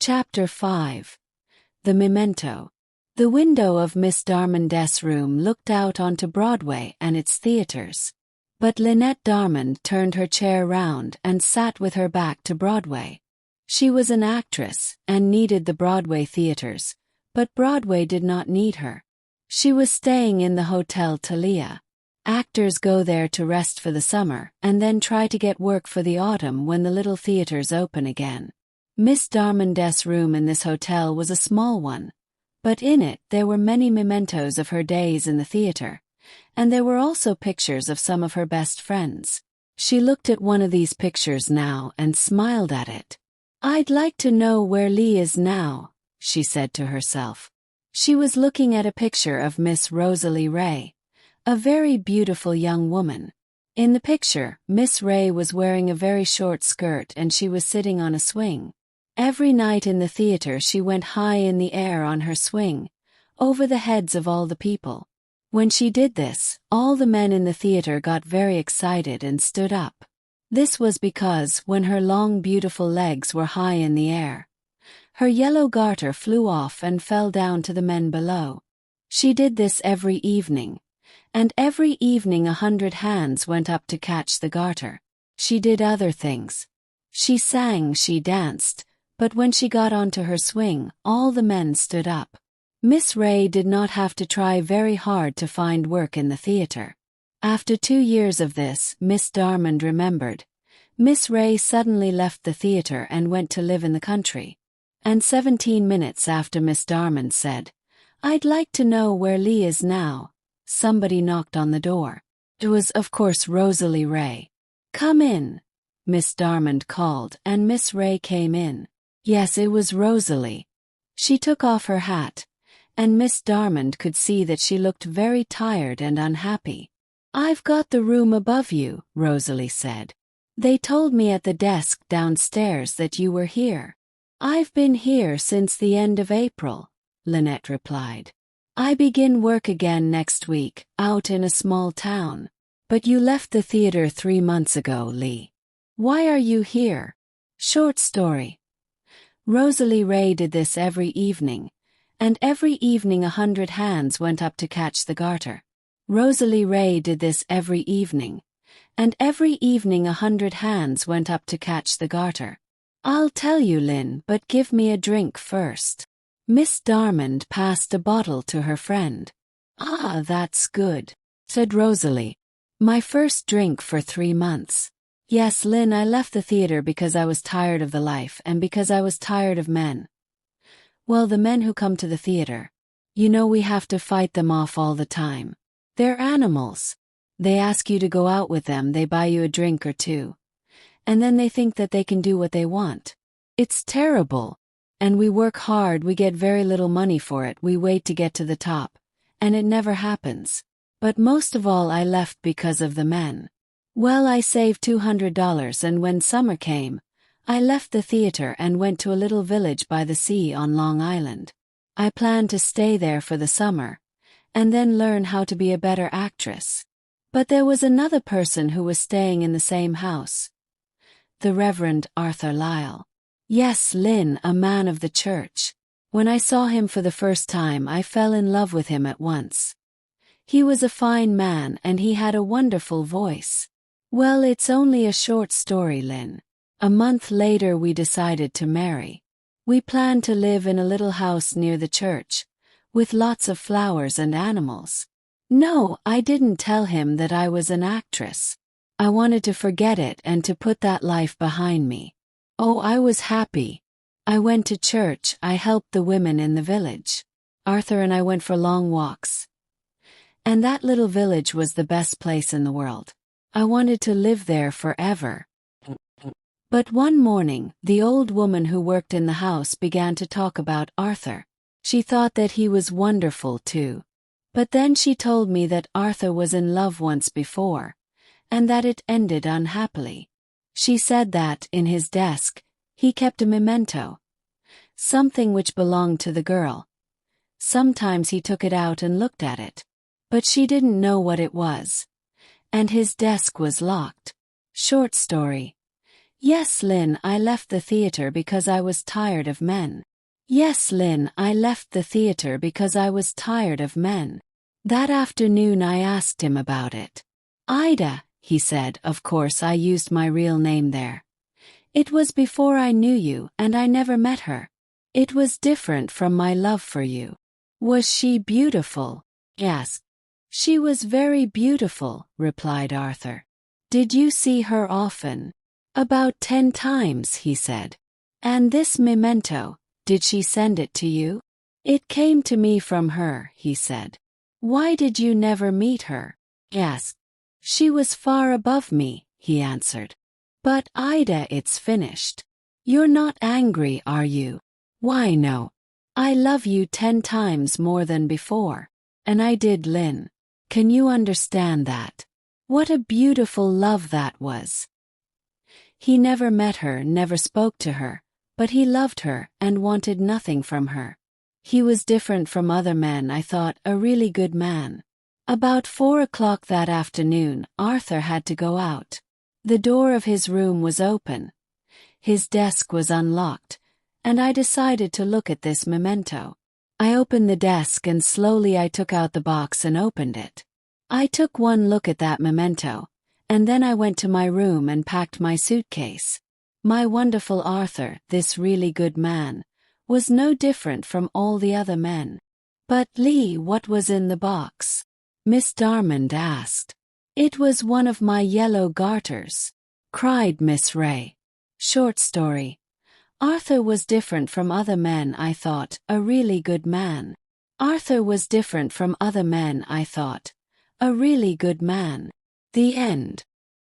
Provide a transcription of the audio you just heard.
Chapter 5. The Memento. The window of Miss Darmond's room looked out onto Broadway and its theaters. But Lynette Darmond turned her chair round and sat with her back to Broadway. She was an actress and needed the Broadway theaters, but Broadway did not need her. She was staying in the Hotel Thalia. Actors go there to rest for the summer and then try to get work for the autumn when the little theaters open again. Miss Darmond's room in this hotel was a small one, but in it there were many mementos of her days in the theater, and there were also pictures of some of her best friends. She looked at one of these pictures now and smiled at it. "I'd like to know where Lee is now," she said to herself. She was looking at a picture of Miss Rosalie Ray, a very beautiful young woman. In the picture, Miss Ray was wearing a very short skirt and she was sitting on a swing. Every night in the theater she went high in the air on her swing, over the heads of all the people. When she did this, all the men in the theater got very excited and stood up. This was because, when her long beautiful legs were high in the air, her yellow garter flew off and fell down to the men below. She did this every evening, and every evening 100 hands went up to catch the garter. She did other things. She sang, she danced, but when she got onto her swing, all the men stood up. Miss Ray did not have to try very hard to find work in the theater. After 2 years of this, Miss Darmond remembered. Miss Ray suddenly left the theater and went to live in the country. And 17 minutes after Miss Darmond said, "I'd like to know where Lee is now," somebody knocked on the door. It was, of course, Rosalie Ray. "Come in," Miss Darmond called, and Miss Ray came in. Yes, it was Rosalie. She took off her hat, and Miss Darmond could see that she looked very tired and unhappy. "I've got the room above you," Rosalie said. "They told me at the desk downstairs that you were here." "I've been here since the end of April," Lynette replied. "I begin work again next week, out in a small town." "But you left the theater 3 months ago, Lee. Why are you here?" Short story. Rosalie Ray did this every evening, and every evening 100 hands went up to catch the garter. Rosalie Ray did this every evening, and every evening 100 hands went up to catch the garter. "I'll tell you, Lynn, but give me a drink first." Miss Darmond passed a bottle to her friend. "Ah, that's good," said Rosalie. "My first drink for 3 months. Yes, Lynn, I left the theater because I was tired of the life and because I was tired of men. Well, the men who come to the theater. You know, we have to fight them off all the time. They're animals. They ask you to go out with them, they buy you a drink or two. And then they think that they can do what they want. It's terrible. And we work hard, we get very little money for it, we wait to get to the top. And it never happens. But most of all, I left because of the men. Well, I saved $200, and when summer came, I left the theater and went to a little village by the sea on Long Island. I planned to stay there for the summer, and then learn how to be a better actress. But there was another person who was staying in the same house. The Reverend Arthur Lyle. Yes, Lynn, a man of the church. When I saw him for the first time, I fell in love with him at once. He was a fine man and he had a wonderful voice. Well, it's only a short story, Lynn. A month later we decided to marry. We planned to live in a little house near the church, with lots of flowers and animals. No, I didn't tell him that I was an actress. I wanted to forget it and to put that life behind me. Oh, I was happy. I went to church, I helped the women in the village. Arthur and I went for long walks. And that little village was the best place in the world. I wanted to live there forever. But one morning, the old woman who worked in the house began to talk about Arthur. She thought that he was wonderful too. But then she told me that Arthur was in love once before, and that it ended unhappily. She said that, in his desk, he kept a memento. Something which belonged to the girl. Sometimes he took it out and looked at it. But she didn't know what it was. And his desk was locked. Short story. Yes, Lynn, I left the theater because I was tired of men. Yes, Lynn, I left the theater because I was tired of men. That afternoon I asked him about it. Ida, he said, of course I used my real name there. It was before I knew you and I never met her. It was different from my love for you. Was she beautiful? Yes. She was very beautiful, replied Arthur. Did you see her often? About 10 times, he said. And this memento, did she send it to you? It came to me from her, he said. Why did you never meet her? Yes. She was far above me, he answered. But Ida, it's finished. You're not angry, are you? Why no. I love you 10 times more than before. And I did, Lynn. Can you understand that? What a beautiful love that was. He never met her, never spoke to her, but he loved her and wanted nothing from her. He was different from other men, I thought, a really good man. About 4 o'clock that afternoon, Arthur had to go out. The door of his room was open. His desk was unlocked, and I decided to look at this memento. I opened the desk and slowly I took out the box and opened it. I took one look at that memento, and then I went to my room and packed my suitcase. My wonderful Arthur, this really good man, was no different from all the other men. But Lee, what was in the box? Miss Darmond asked. It was one of my yellow garters, cried Miss Ray. Short story. Arthur was different from other men, I thought, a really good man. Arthur was different from other men, I thought, a really good man. The end.